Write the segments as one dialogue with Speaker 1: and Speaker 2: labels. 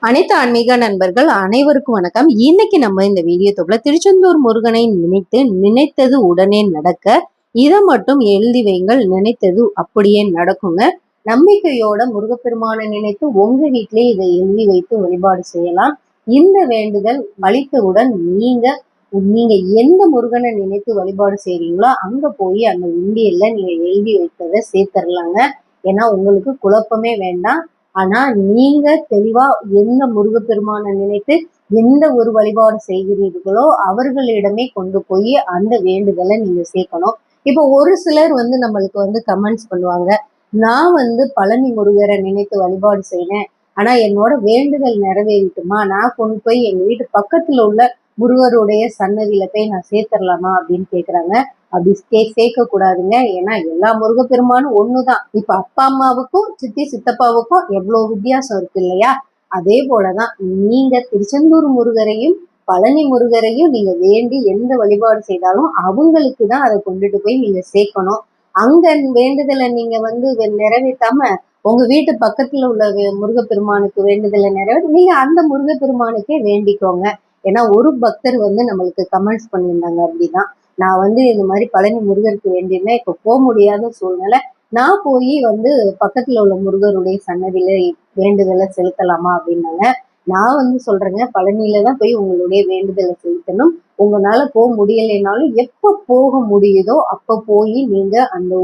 Speaker 1: அனைத்து ஆன்மீக நண்பர்கள் அனைவருக்கும் வணக்கம். இன்னைக்கு நம்ம இந்த வீடியோ தொகுல திருச்செந்தூர் முருகனை நினைத்தது உடனே நடக்க இதை மட்டும் எழுதி வைங்கள், நினைத்தது அப்படியே நடக்குங்க. நம்பிக்கையோட முருகப்பெருமானை நினைத்து உங்க வீட்டிலேயே இதை எழுதி வைத்து வழிபாடு செய்யலாம். இந்த வேண்டுதல் அளித்தவுடன் நீங்க எந்த முருகனை நினைத்து வழிபாடு செய்றீங்களோ அங்க போய் அந்த உண்டியல்ல நீங்க எழுதி வைத்ததை சேர்த்துடலாங்க. ஏன்னா உங்களுக்கு குழப்பமே வேண்டாம். ஆனா நீங்க தெளிவா எந்த முருகப்பெருமானை நினைத்து எந்த ஒரு வழிபாடு செய்கிறீர்களோ அவர்களிடமே கொண்டு போய் அந்த வேண்டுதலை நீங்க சேர்க்கணும். இப்போ ஒரு சிலர் நம்மளுக்கு கமெண்ட்ஸ் பண்ணுவாங்க, நான் பழனி முருகரை நினைத்து வழிபாடு செய்யறேன், ஆனா என்னோட வேண்டுதல் நிறைவேறிட்டுமா, நான் கொண்டு போய் எங்க வீட்டு பக்கத்துல உள்ள முருகருடைய சன்னதியில போய் நான் சேர்த்துடலாமா அப்படின்னு கேக்குறாங்க. அப்படி சேர்க்க கூடாதுங்க. ஏன்னா எல்லா முருகப்பெருமானும் ஒண்ணுதான். இப்ப அப்பா அம்மாவுக்கும் சித்தி சித்தப்பாவுக்கும் எவ்வளவு வித்தியாசம் இருக்கு இல்லையா? அதே போலதான் நீங்க திருச்செந்தூர் முருகரையும் பழனி முருகரையும் நீங்க வேண்டி எந்த வழிபாடு செய்தாலும் அவங்களுக்கு தான் அதை கொண்டுட்டு போய் நீங்க சேர்க்கணும். அங்க வேண்டுதலை நீங்க நிறைவேற்றாம உங்க வீட்டு பக்கத்துல உள்ள முருகப்பெருமானுக்கு வேண்டுதலை நிறைவேற்ற நீங்க அந்த முருகப்பெருமானுக்கே வேண்டிக்கோங்க. ஏன்னா ஒரு பக்தர் நம்மளுக்கு கமெண்ட்ஸ் பண்ணியிருந்தாங்க. அப்படிதான், நான் இந்த மாதிரி பழனி முருகருக்கு வேண்டியிருந்தேன், இப்ப போக முடியாத சூழ்நிலை, நான் போய் பக்கத்துல உள்ள முருகருடைய சன்னதியில வேண்டுதலை செலுத்தலாமா அப்படின்னாங்க. நான் சொல்றேங்க, பழனியில தான் போய் உங்களுடைய வேண்டுதலை செலுத்தணும். உங்களால போக முடியலைனாலும் எப்ப போக முடியுதோ அப்ப போய் நீங்க அந்த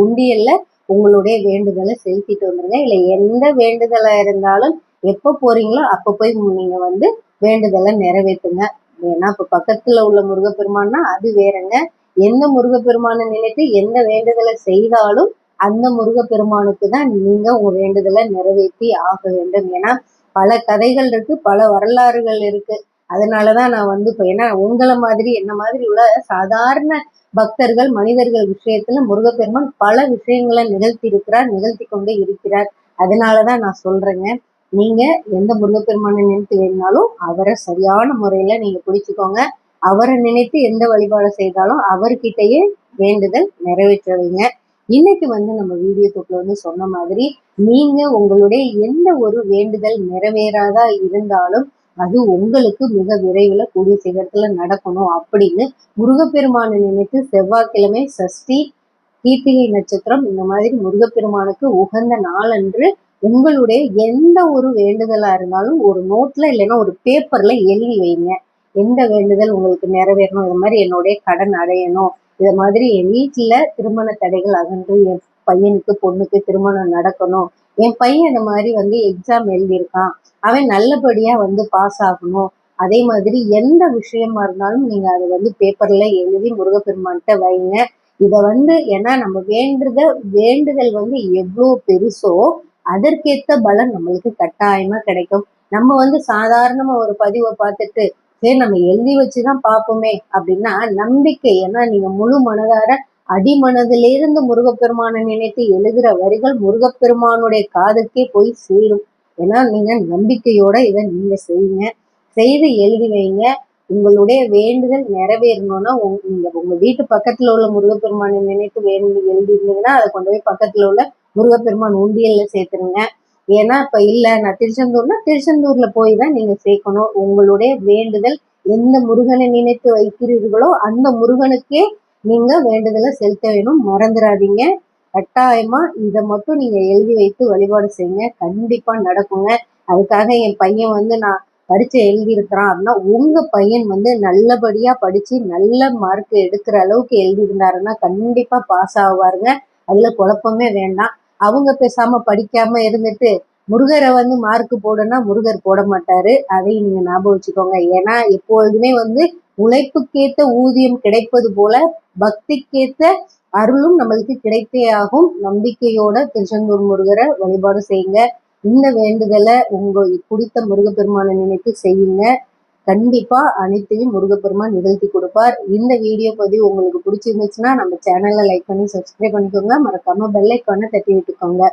Speaker 1: உண்டியல்ல உங்களுடைய வேண்டுதலை செலுத்திட்டு வந்துருங்க. இல்ல எந்த வேண்டுதலா இருந்தாலும் எப்ப போறீங்களோ அப்ப போய் நீங்க வேண்டுதலை நிறைவேற்றுங்க. ஏன்னா இப்ப பக்கத்துல உள்ள முருகப்பெருமான்னா அது வேறங்க. எந்த முருகப்பெருமானை நினைத்து எந்த வேண்டுதலை செய்தாலும் அந்த முருகப்பெருமானுக்கு தான் நீங்க உங்க வேண்டுதலை நிறைவேற்றி ஆக வேண்டும். ஏன்னா பல கதைகள் இருக்கு, பல வரலாறுகள் இருக்கு. அதனாலதான் நான் இப்ப ஏன்னா உங்களை மாதிரி என்ன மாதிரி உள்ள சாதாரண பக்தர்கள் மனிதர்கள் விஷயத்துல முருகப்பெருமான் பல விஷயங்களை நிகழ்த்தி கொண்டே இருக்கிறார். அதனாலதான் நான் சொல்றேங்க, நீங்க எந்த முருகப்பெருமானை நினைத்து வேணுனாலும் அவரை சரியான முறையில நீங்க பிடிச்சுக்கோங்க. அவரை நினைத்து எந்த வழிபாடு செய்தாலும் அவர்கிட்டயே வேண்டுதல் நிறைவேற்ற வைங்க. இன்னைக்கு நம்ம வீடியோ தொகுல சொன்ன மாதிரி நீங்க உங்களுடைய எந்த ஒரு வேண்டுதல் நிறைவேறாதா இருந்தாலும் அது உங்களுக்கு மிக விரைவில் கூடிய சீக்கிரத்துல நடக்கணும் அப்படின்னு முருகப்பெருமானை நினைத்து செவ்வாய்க்கிழமை சஷ்டி கீர்த்திகை நட்சத்திரம் இந்த மாதிரி முருகப்பெருமானுக்கு உகந்த நாள் அன்று உங்களுடைய எந்த ஒரு வேண்டுதலா இருந்தாலும் ஒரு நோட்ல இல்லைன்னா ஒரு பேப்பர்ல எழுதி வைங்க. எந்த வேண்டுதல் உங்களுக்கு நிறைவேறணும், இது மாதிரி என்னுடைய கடன் அடையணும், இத மாதிரி என் வீட்டுல திருமண தடைகள் அகன்று என் பையனுக்கு பொண்ணுக்கு திருமணம் நடக்கணும், என் பையன் இந்த மாதிரி எக்ஸாம் எழுதியிருக்கான், அவன் நல்லபடியா பாஸ் ஆகணும், அதே மாதிரி எந்த விஷயமா இருந்தாலும் நீங்க அதை பேப்பர்ல எழுதி முருகப்பெருமான்கிட்ட வைங்க. இத ஏன்னா நம்ம வேண்டுதல் எவ்வளவு பெருசோ அதற்கேத்த பலன் நம்மளுக்கு கட்டாயமா கிடைக்கும். நம்ம சாதாரணமா ஒரு பதிவை பார்த்துட்டு சரி நம்ம எழுதி வச்சுதான் பார்ப்போமே அப்படின்னா நம்பிக்கை, ஏன்னா நீங்க முழு மனதார அடிமனதிலிருந்து முருகப்பெருமானை நினைத்து எழுதுற வரிகள் முருகப்பெருமானுடைய காதுக்கே போய் சேரும். ஏன்னா நீங்க நம்பிக்கையோட இதை நீங்க செய்யுங்க, செய்து எழுதி வைங்க. உங்களுடைய வேண்டுதல் நிறைவேறணும்னா நீங்க உங்க வீட்டு பக்கத்துல உள்ள முருகப்பெருமானை நினைத்து வேண்டி எழுதிருந்தீங்கன்னா அதை கொண்டு போய் பக்கத்துல உள்ள முருகப்பெருமான் உண்டியல்ல சேர்த்துருங்க. ஏன்னா இப்ப இல்ல நான் திருச்செந்தூர்ல போய் தான் நீங்க சேர்க்கணும். உங்களுடைய வேண்டுதல் எந்த முருகனை நினைத்து வைக்கிறீர்களோ அந்த முருகனுக்கே நீங்க வேண்டுதலை செலுத்த வேணும், மறந்துடாதீங்க. கட்டாயமா இதை மட்டும் நீங்க எழுதி வைத்து வழிபாடு செய்யுங்க, கண்டிப்பா நடக்குங்க. அதுக்காக என் பையன் நான் பரீட்சை எழுதியிருக்கிறான் அப்படின்னா உங்க பையன் நல்லபடியா படிச்சு நல்ல மார்க் எடுக்கிற அளவுக்கு எழுதியிருந்தாருன்னா கண்டிப்பா பாஸ் ஆவாருங்க. அதுல குழப்பமே வேண்டாம். அவங்க பேசாம படிக்காம இருந்துட்டு முருகரை மார்க் போடுனா முருகர் போட மாட்டாரு, அதையும் நீங்க ஞாபகம் வச்சுக்கோங்க. ஏன்னா எப்பொழுதுமே உழைப்புக்கேத்த ஊதியம் கிடைப்பது போல பக்திக்கேத்த அருளும் நம்மளுக்கு கிடைத்தே ஆகும். நம்பிக்கையோட திருச்செந்தூர் முருகரை வழிபாடு செய்யுங்க. இந்த வேண்டுதலை உங்க பிடித்த முருகப்பெருமானை நினைத்து செய்யுங்க. கண்டிப்பா அனைத்தையும் முருகப்பெருமான் நிகழ்த்தி கொடுப்பார். இந்த வீடியோ பதிவு உங்களுக்கு பிடிச்சிருந்துச்சுன்னா நம்ம சேனலை லைக் பண்ணி சப்ஸ்கிரைப் பண்ணிக்கோங்க. மறக்காம பெல் ஐக்கானை தட்டி விட்டுக்கோங்க.